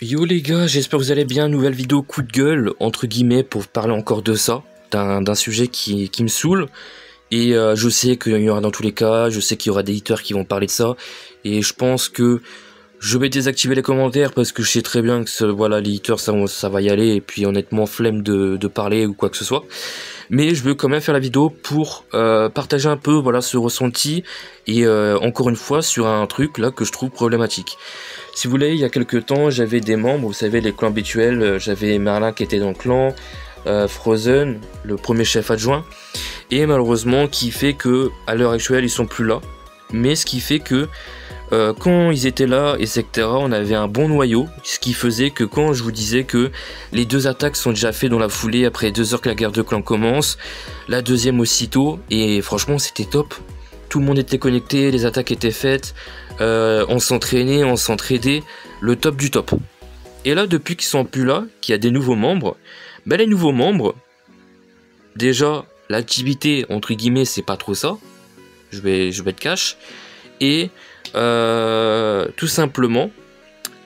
Yo les gars, j'espère que vous allez bien. Nouvelle vidéo coup de gueule, entre guillemets, pour parler encore de ça, d'un sujet qui me saoule. Et je sais qu'il y aura dans tous les cas, je sais qu'il y aura des haters qui vont parler de ça. Et je pense que je vais désactiver les commentaires parce que je sais très bien que voilà, les haters ça va y aller. Et puis honnêtement, flemme de parler ou quoi que ce soit. Mais je veux quand même faire la vidéo pour partager un peu voilà, ce ressenti. Et encore une fois, sur un truc là que je trouve problématique. Si vous voulez, il y a quelques temps, j'avais des membres, vous savez, les clans habituels, j'avais Merlin qui était dans le clan, Frozen, le premier chef adjoint, et malheureusement qui fait que à l'heure actuelle ils sont plus là, mais ce qui fait que quand ils étaient là, etc., on avait un bon noyau, ce qui faisait que quand je vous disais que les deux attaques sont déjà faites dans la foulée après 2 heures que la guerre de clans commence, la deuxième aussitôt, et franchement c'était top. Tout le monde était connecté, les attaques étaient faites, on s'entraînait, on s'entraidait, le top du top. Et là, depuis qu'ils sont plus là, qu'il y a des nouveaux membres, ben les nouveaux membres, déjà, l'activité, entre guillemets, c'est pas trop ça, je vais être cash, et tout simplement,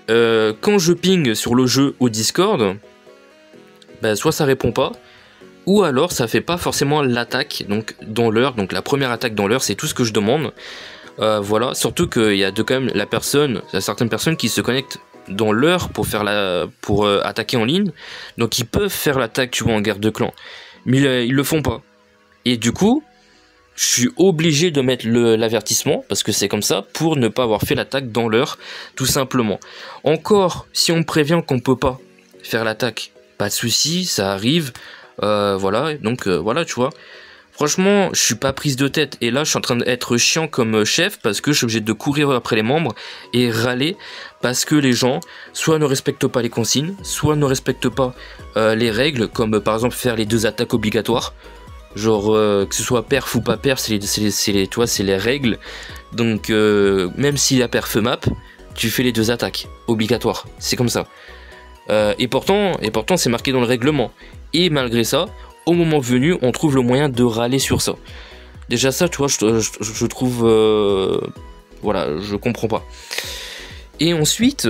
quand je ping sur le jeu au Discord, ben soit ça répond pas, ou alors ça fait pas forcément l'attaque donc dans l'heure, donc la première attaque dans l'heure, c'est tout ce que je demande. Voilà, surtout qu'il y a quand même la personne, il y a certaines personnes qui se connectent dans l'heure pour faire pour attaquer en ligne, donc ils peuvent faire l'attaque, tu vois, en guerre de clan, mais ils le font pas. Et du coup, je suis obligé de mettre l'avertissement parce que c'est comme ça pour ne pas avoir fait l'attaque dans l'heure, tout simplement. Encore, si on me prévient qu'on peut pas faire l'attaque, pas de souci, ça arrive. Voilà, donc voilà, tu vois. Franchement, je suis pas prise de tête. Et là, je suis en train d'être chiant comme chef parce que je suis obligé de courir après les membres et râler parce que les gens soit ne respectent pas les consignes, soit ne respectent pas les règles, comme par exemple faire les 2 attaques obligatoires. Genre, que ce soit perf ou pas perf, c'est les règles. Donc, même si la perf map, tu fais les 2 attaques obligatoires. C'est comme ça. Et pourtant, c'est marqué dans le règlement. Et malgré ça, au moment venu, on trouve le moyen de râler sur ça. Déjà ça, tu vois, je trouve... voilà, je comprends pas. Et ensuite,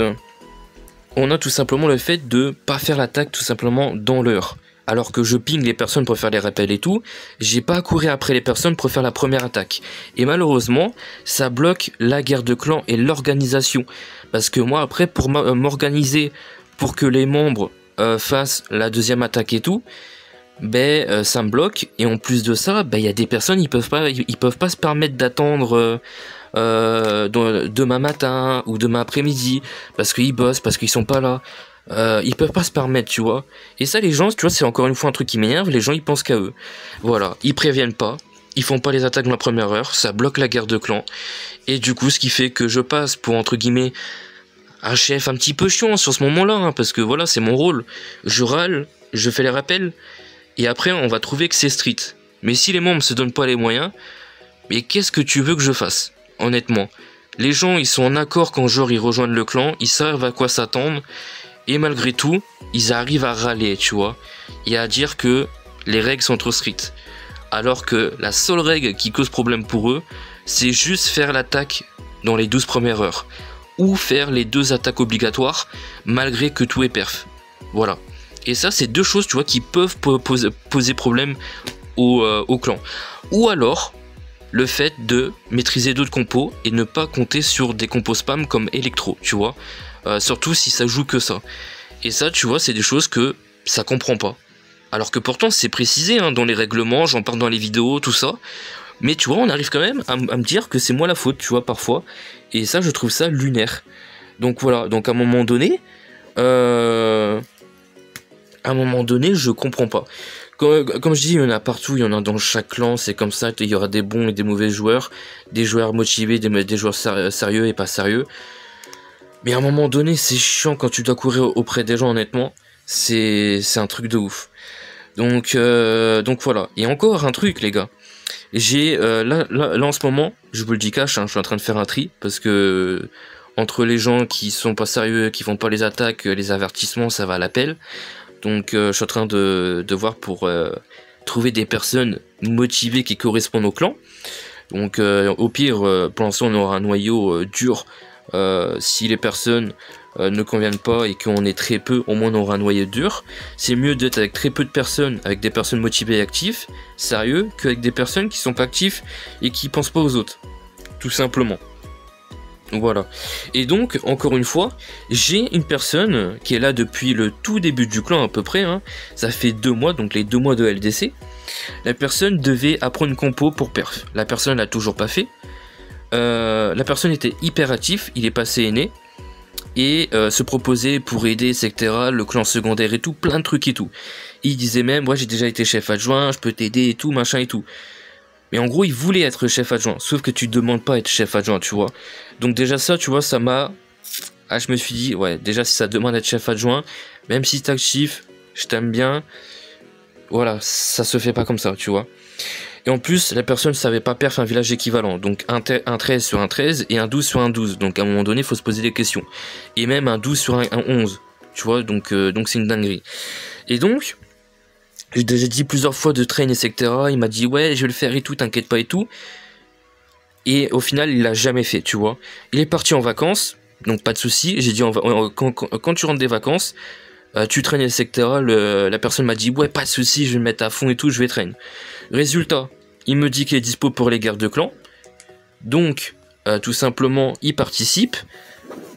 on a tout simplement le fait de pas faire l'attaque tout simplement dans l'heure. Alors que je ping les personnes pour faire les rappels et tout, j'ai pas à courir après les personnes pour faire la première attaque. Et malheureusement, ça bloque la guerre de clan et l'organisation. Parce que moi, après, pour m'organiser pour que les membres fassent la deuxième attaque et tout, ben ça me bloque. Et en plus de ça, ben il y a des personnes, ils peuvent pas se permettre d'attendre demain matin ou demain après-midi parce qu'ils bossent, parce qu'ils sont pas là. Ils peuvent pas se permettre, tu vois. Et ça, les gens, tu vois, c'est encore une fois un truc qui m'énerve. Les gens, ils pensent qu'à eux. Voilà, ils préviennent pas. Ils font pas les attaques dans la première heure. Ça bloque la guerre de clan. Et du coup, ce qui fait que je passe pour, entre guillemets, un chef un petit peu chiant sur ce moment-là, hein, parce que voilà, c'est mon rôle. Je râle, je fais les rappels, et après, on va trouver que c'est street. Mais si les membres se donnent pas les moyens, mais qu'est-ce que tu veux que je fasse, honnêtement? Les gens, ils sont en accord quand genre ils rejoignent le clan, ils savent à quoi s'attendre, et malgré tout, ils arrivent à râler, tu vois, et à dire que les règles sont trop strictes. Alors que la seule règle qui cause problème pour eux, c'est juste faire l'attaque dans les 12 premières heures. Ou faire les 2 attaques obligatoires, malgré que tout est perf. Voilà. Et ça, c'est 2 choses, tu vois, qui peuvent poser problème au clan. Ou alors, le fait de maîtriser d'autres compos et ne pas compter sur des compos spam comme électro, tu vois. Surtout si ça joue que ça. Et ça, tu vois, c'est des choses que ça comprend pas. Alors que pourtant, c'est précisé hein, dans les règlements, j'en parle dans les vidéos, tout ça. Mais tu vois, on arrive quand même à me dire que c'est moi la faute, tu vois, parfois. Et ça, je trouve ça lunaire. Donc voilà, donc à un moment donné, je comprends pas. Comme je dis, il y en a partout, il y en a dans chaque clan, c'est comme ça, il y aura des bons et des mauvais joueurs, des joueurs motivés, des joueurs sérieux et pas sérieux. Mais à un moment donné, c'est chiant quand tu dois courir auprès des gens, honnêtement. C'est un truc de ouf. Donc voilà. Et encore un truc, les gars. J'ai là en ce moment, je vous le dis cash, hein, je suis en train de faire un tri parce que entre les gens qui sont pas sérieux, qui font pas les attaques, les avertissements, ça va à l'appel. Donc je suis en train de voir pour trouver des personnes motivées qui correspondent au clan. Donc au pire, pour l'instant on aura un noyau dur si les personnes ne conviennent pas et qu'on est très peu, au moins on aura un noyau dur. C'est mieux d'être avec très peu de personnes, avec des personnes motivées et actives, sérieux, qu'avec des personnes qui sont pas actives et qui pensent pas aux autres. Tout simplement. Voilà. Et donc, encore une fois, j'ai une personne qui est là depuis le tout début du clan à peu près, hein. Ça fait 2 mois, donc les 2 mois de LDC. La personne devait apprendre une compo pour perf. La personne l'a toujours pas fait. La personne était hyper active, il est passé aîné. Et se proposait pour aider, etc. Le clan secondaire et tout, plein de trucs et tout. Il disait même, moi j'ai déjà été chef adjoint, je peux t'aider et tout, machin et tout. Mais en gros, il voulait être chef adjoint, sauf que tu demandes pas à être chef adjoint, tu vois. Donc déjà ça, tu vois, ça m'a... Ah, je me suis dit, ouais, déjà si ça demande d'être chef adjoint, même si t'es actif, je t'aime bien, voilà, ça se fait pas comme ça, tu vois. Et en plus, la personne ne savait pas perf un village équivalent, donc un 13 sur un 13 et un 12 sur un 12, donc à un moment donné, il faut se poser des questions. Et même un 12 sur un 11, tu vois, donc c'est une dinguerie. Et donc... J'ai déjà dit plusieurs fois de train, etc. Il m'a dit ouais, je vais le faire et tout, t'inquiète pas et tout. Et au final, il l'a jamais fait, tu vois. Il est parti en vacances, donc pas de souci. J'ai dit quand tu rentres des vacances, tu traînes, etc. La personne m'a dit ouais, pas de souci, je vais me mettre à fond et tout, je vais traîner. Résultat, il me dit qu'il est dispo pour les guerres de clan. Donc, tout simplement, il participe.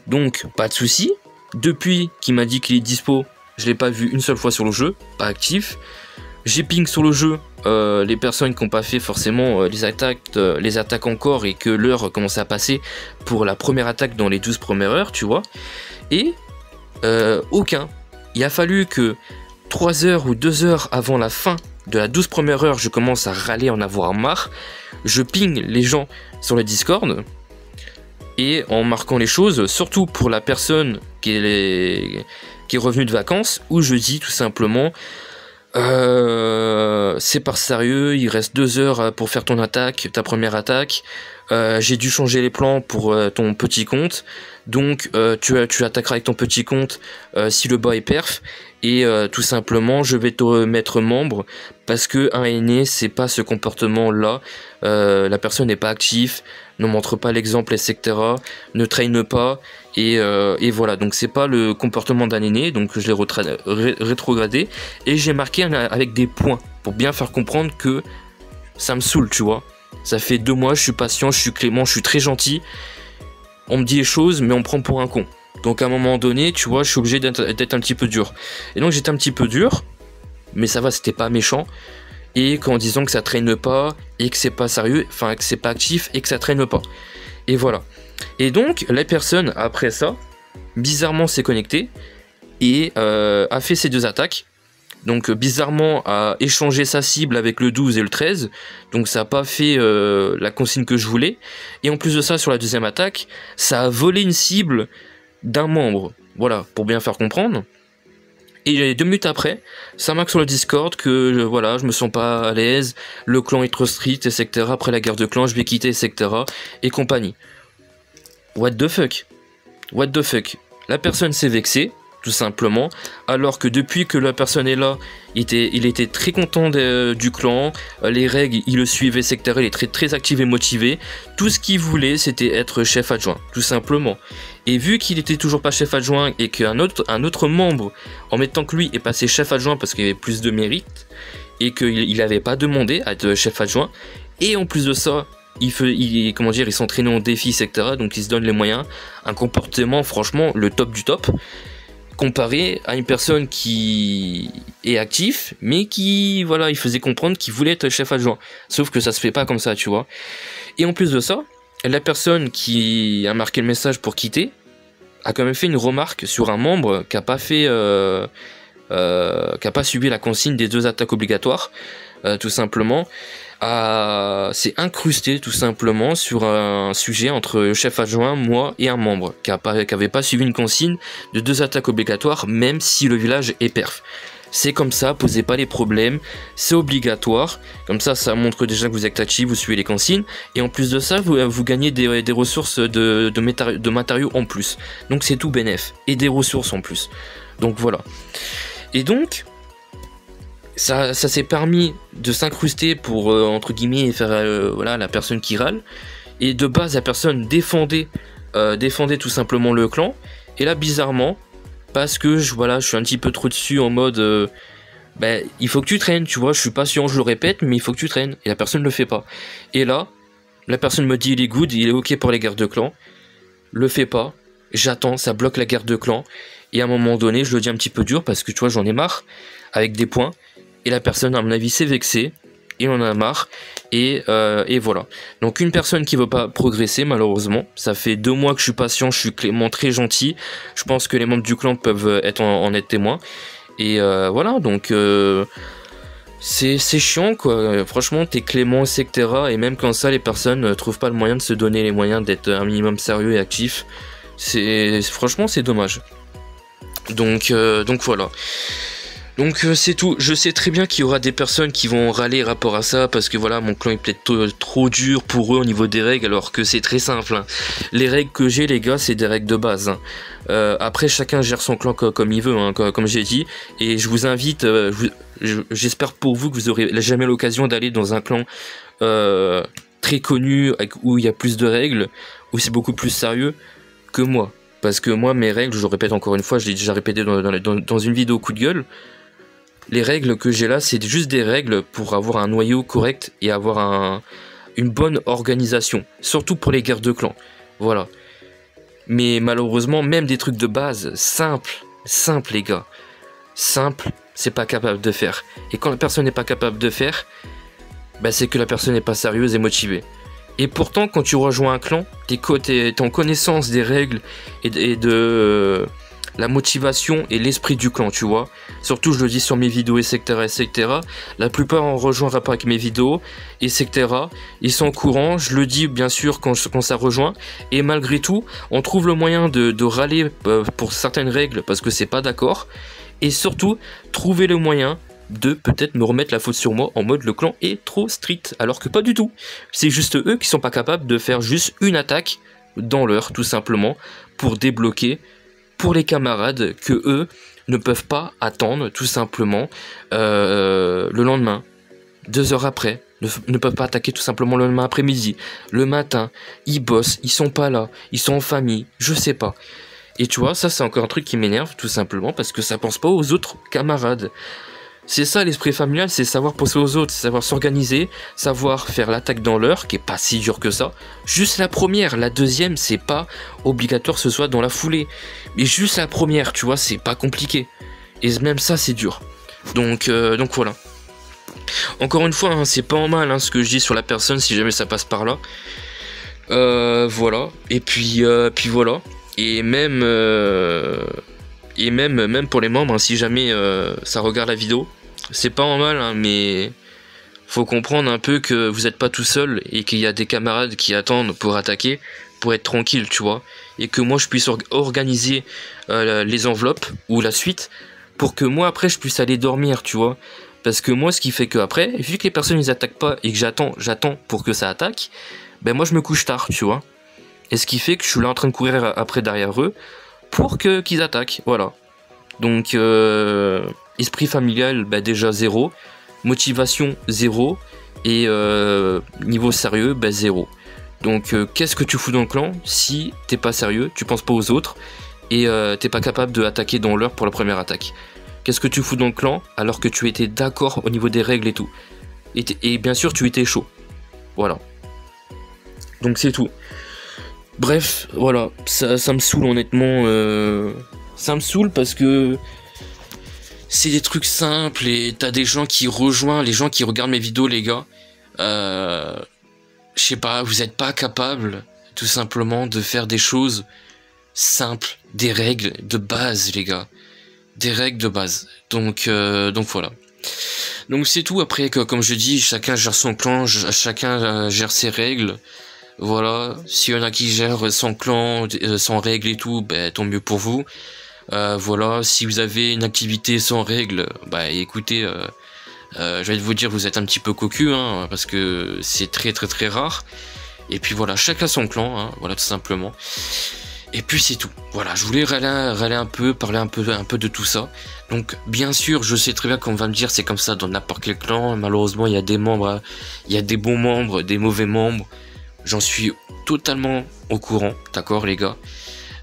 Donc, pas de souci. Depuis qu'il m'a dit qu'il est dispo, je l'ai pas vu une seule fois sur le jeu, pas actif. J'ai ping sur le jeu les personnes qui n'ont pas fait forcément les attaques encore et que l'heure commençait à passer pour la première attaque dans les 12 premières heures, tu vois. Et aucun. Il a fallu que 3 heures ou 2 heures avant la fin de la 12 première heure, je commence à râler, en avoir marre. Je ping les gens sur le Discord. Et en marquant les choses, surtout pour la personne qui est revenue de vacances, où je dis tout simplement... c'est pas sérieux, il reste 2 heures pour faire ton attaque, ta première attaque. J'ai dû changer les plans pour ton petit compte. Donc tu attaqueras avec ton petit compte si le bas est perf. Et tout simplement je vais te mettre membre parce que un aîné c'est pas ce comportement là. La personne n'est pas active, ne montre pas l'exemple, etc. Ne traîne pas. Et voilà, donc c'est pas le comportement d'un aîné, donc je l'ai rétrogradé et j'ai marqué avec des points pour bien faire comprendre que ça me saoule, tu vois. Ça fait 2 mois, je suis patient, je suis clément, je suis très gentil. On me dit les choses, mais on me prend pour un con. Donc à un moment donné, tu vois, je suis obligé d'être un petit peu dur. Et donc j'étais un petit peu dur, mais ça va, c'était pas méchant. Et qu'en disant que ça traîne pas, et que c'est pas sérieux, enfin que c'est pas actif, et que ça traîne pas. Et voilà. Et donc, la personne, après ça, bizarrement s'est connectée et a fait ses 2 attaques. Donc, bizarrement, a échangé sa cible avec le 12 et le 13. Donc, ça n'a pas fait la consigne que je voulais. Et en plus de ça, sur la deuxième attaque, ça a volé une cible d'un membre. Voilà, pour bien faire comprendre. Et 2 minutes après, ça marque sur le Discord que voilà, je me sens pas à l'aise, le clan est trop strict, etc. Après la guerre de clan, je vais quitter, etc. Et compagnie. What the fuck? What the fuck? La personne s'est vexée, tout simplement, alors que depuis que la personne est là, il était très content du clan, les règles, il le suivait, etc. Il est très, très actif et motivé. Tout ce qu'il voulait, c'était être chef adjoint, tout simplement. Et vu qu'il était toujours pas chef adjoint et qu'un autre membre, en même temps que lui, est passé chef adjoint parce qu'il avait plus de mérite, et qu'il n'avait pas demandé à être chef adjoint, et en plus de ça, il s'entraînait en défi, etc. Donc il se donne les moyens. Un comportement, franchement, le top du top. Comparé à une personne qui est actif, mais qui, voilà, il faisait comprendre qu'il voulait être chef adjoint. Sauf que ça se fait pas comme ça, tu vois. Et en plus de ça, la personne qui a marqué le message pour quitter a quand même fait une remarque sur un membre qui a pas fait, qui a pas suivi la consigne des 2 attaques obligatoires, tout simplement. C'est incrusté tout simplement sur un sujet entre le chef adjoint, moi et un membre qui avait pas suivi une consigne de 2 attaques obligatoires même si le village est perf. C'est comme ça, posez pas les problèmes, c'est obligatoire, comme ça montre déjà que vous êtes actif, vous suivez les consignes, et en plus de ça, vous gagnez des ressources de matériaux en plus. Donc c'est tout bénef, et des ressources en plus. Donc voilà. Et donc... Ça s'est permis de s'incruster pour, entre guillemets, faire voilà, la personne qui râle. Et de base, la personne défendait tout simplement le clan. Et là bizarrement, parce que voilà, je suis un petit peu trop dessus en mode il faut que tu traînes, tu vois, je suis patient, je le répète, mais il faut que tu traînes. Et la personne ne le fait pas. Et là, la personne me dit il est good, il est ok pour les guerres de clan. Le fait pas, j'attends, ça bloque la guerre de clan. Et à un moment donné, je le dis un petit peu dur parce que tu vois, j'en ai marre, avec des points. Et la personne, à mon avis, s'est vexée. Il en a marre. Et voilà. Donc une personne qui veut pas progresser, malheureusement. Ça fait 2 mois que je suis patient, je suis Clément très gentil. Je pense que les membres du clan peuvent en être témoins. Et voilà, donc c'est chiant quoi. Franchement, t'es Clément, etc. Et même quand ça, les personnes ne trouvent pas le moyen de se donner les moyens d'être un minimum sérieux et actif. Franchement, c'est dommage. Donc voilà. Donc c'est tout. Je sais très bien qu'il y aura des personnes qui vont râler rapport à ça parce que voilà, mon clan est peut-être trop dur pour eux au niveau des règles, alors que c'est très simple. Hein. Les règles que j'ai, les gars, c'est des règles de base. Hein. Après, chacun gère son clan comme il veut, hein, comme j'ai dit. Et je vous invite, j'espère pour vous que vous aurez jamais l'occasion d'aller dans un clan très connu, où il y a plus de règles, où c'est beaucoup plus sérieux que moi. Parce que moi, mes règles, je le répète encore une fois, je l'ai déjà répété dans une vidéo coup de gueule, les règles que j'ai là, c'est juste des règles pour avoir un noyau correct et avoir une bonne organisation. Surtout pour les guerres de clans. Voilà. Mais malheureusement, même des trucs de base, simples les gars. Simple, c'est pas capable de faire. Et quand la personne n'est pas capable de faire, c'est que la personne n'est pas sérieuse et motivée. Et pourtant, quand tu rejoins un clan, t'es en connaissance des règles et de la motivation et l'esprit du clan, tu vois. Surtout, je le dis sur mes vidéos, etc. La plupart ont rejoint rapport avec mes vidéos, etc. Ils sont au courant, je le dis bien sûr quand ça rejoint. Et malgré tout, on trouve le moyen de râler pour certaines règles parce que c'est pas d'accord. Et surtout, trouver le moyen de peut-être me remettre la faute sur moi en mode le clan est trop strict, alors que pas du tout. C'est juste eux qui sont pas capables de faire juste une attaque dans l'heure, tout simplement, pour débloquer pour les camarades que eux ne peuvent pas attendre, tout simplement, le lendemain, 2 heures après, ne peuvent pas attaquer tout simplement le lendemain après-midi, le matin, ils bossent, ils sont pas là, ils sont en famille, je sais pas. Et tu vois, ça c'est encore un truc qui m'énerve, tout simplement, parce que ça pense pas aux autres camarades. C'est ça l'esprit familial, c'est savoir penser aux autres, c'est savoir s'organiser, savoir faire l'attaque dans l'heure, qui est pas si dur que ça. Juste la première, la deuxième, c'est pas obligatoire que ce soit dans la foulée. Mais juste la première, tu vois, c'est pas compliqué. Et même ça, c'est dur. Donc voilà. Encore une fois, hein, c'est pas en mal hein, ce que je dis sur la personne, si jamais ça passe par là. Voilà. Et puis voilà. Et même pour les membres, hein, si jamais ça regarde la vidéo, c'est pas en mal, hein, mais faut comprendre un peu que vous n'êtes pas tout seul et qu'il y a des camarades qui attendent pour attaquer, pour être tranquille, tu vois. Et que moi je puisse organiser les enveloppes ou la suite pour que moi après je puisse aller dormir, tu vois. Parce que moi ce qui fait que après, vu que les personnes ils attaquent pas et que j'attends pour que ça attaque, moi je me couche tard, tu vois. Et ce qui fait que je suis là en train de courir après derrière eux pour qu'ils attaquent, voilà. Donc esprit familial déjà 0, motivation 0 et niveau sérieux 0. Donc qu'est-ce que tu fous dans le clan si t'es pas sérieux, tu penses pas aux autres et t'es pas capable de attaquer dans l'heure pour la première attaque? Qu'est-ce que tu fous dans le clan alors que tu étais d'accord au niveau des règles et tout, et bien sûr tu étais chaud, voilà. Donc c'est tout. Bref, voilà, ça me saoule honnêtement, ça me saoule parce que c'est des trucs simples et t'as des gens qui rejoignent, les gens qui regardent mes vidéos, les gars, je sais pas, vous êtes pas capables tout simplement de faire des choses simples, des règles de base, les gars, des règles de base, donc voilà. Donc c'est tout. Après, comme je dis, chacun gère son clan, chacun gère ses règles. Voilà, s'il y en a qui gèrent son clan, sans règles et tout, tant mieux pour vous. Voilà, si vous avez une activité sans règles, écoutez, je vais vous dire, vous êtes un petit peu cocu, hein, parce que c'est très très très rare. Et puis voilà, chacun son clan, hein, voilà tout simplement. Et puis c'est tout. Voilà, je voulais râler un peu, parler un peu de tout ça. Donc bien sûr, je sais très bien qu'on va me dire c'est comme ça dans n'importe quel clan. Malheureusement, il y a des membres, il y a des bons membres, des mauvais membres. J'en suis totalement au courant, d'accord les gars.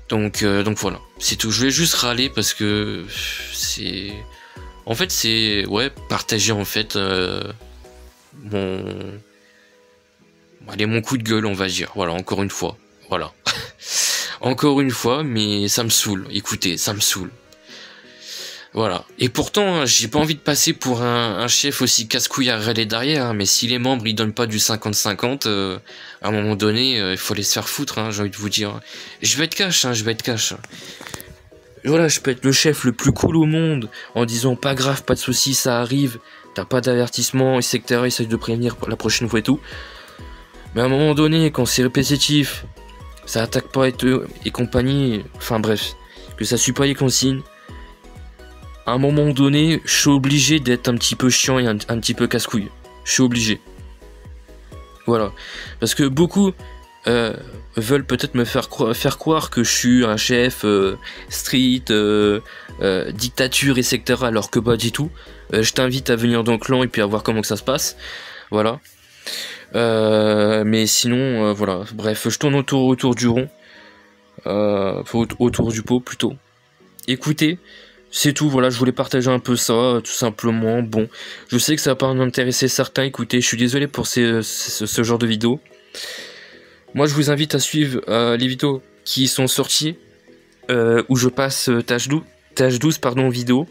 Donc voilà, c'est tout. Je vais juste râler parce que c'est... En fait, c'est... Ouais, partager en fait mon... Allez, mon coup de gueule, on va dire. Voilà, encore une fois. Voilà. Encore une fois, mais ça me saoule. Écoutez, ça me saoule. Voilà. Et pourtant, j'ai pas envie de passer pour un chef aussi casse-couille à râler derrière, hein, mais si les membres ils donnent pas du 50-50, à un moment donné, il faut les se faire foutre, hein, j'ai envie de vous dire. Je vais être cash, hein, je vais être cash. Voilà, je peux être le chef le plus cool au monde, en disant pas grave, pas de soucis, ça arrive, t'as pas d'avertissement, etc., essaye de prévenir la prochaine fois et tout. Mais à un moment donné, quand c'est répétitif, ça attaque pas et compagnie, enfin bref, que ça suit pas les consignes, à un moment donné, je suis obligé d'être un petit peu chiant et un petit peu casse-couille. Je suis obligé. Voilà. Parce que beaucoup veulent peut-être me faire croire que je suis un chef street, dictature, etc. Alors que pas du tout. Je t'invite à venir dans le clan et puis à voir comment que ça se passe. Voilà. Mais sinon, voilà. Bref, je tourne autour du rond. Autour du pot plutôt. Écoutez. C'est tout, voilà, je voulais partager un peu ça, tout simplement. Bon, je sais que ça va pas en intéresser certains, écoutez, je suis désolé pour ce genre de vidéos. Moi, je vous invite à suivre les vidéos qui sont sorties, où je passe tâche 12 vidéo.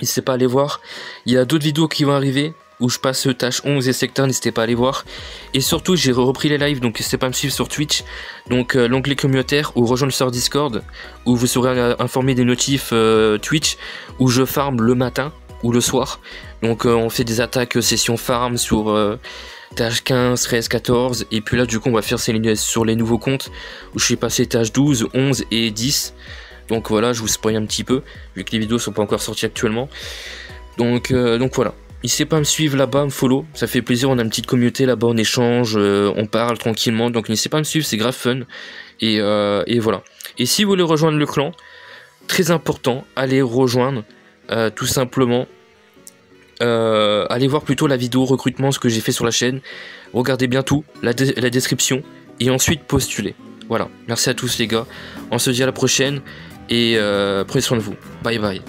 N'hésitez pas à aller voir. Il y a d'autres vidéos qui vont arriver, où je passe tâche 11 et secteur, n'hésitez pas à aller voir. Et surtout, j'ai repris les lives, donc n'hésitez pas à me suivre sur Twitch. Donc l'onglet communautaire ou rejoindre le serveur Discord, où vous serez informé des notifs Twitch, où je farm le matin ou le soir. Donc on fait des attaques session farm sur tâche 15, 13, 14. Et puis là, du coup, on va faire sur les nouveaux comptes, où je suis passé tâche 12, 11 et 10. Donc voilà, je vous spoil un petit peu, vu que les vidéos sont pas encore sorties actuellement. Donc voilà. N'hésitez pas à me suivre là-bas, me follow, ça fait plaisir, on a une petite communauté là-bas, on échange, on parle tranquillement, donc n'hésitez pas à me suivre, c'est grave fun, et voilà. Et si vous voulez rejoindre le clan, très important, allez rejoindre, tout simplement, allez voir plutôt la vidéo recrutement, ce que j'ai fait sur la chaîne, regardez bien tout, la description, et ensuite postulez. Voilà, merci à tous les gars, on se dit à la prochaine, et prenez soin de vous, bye bye.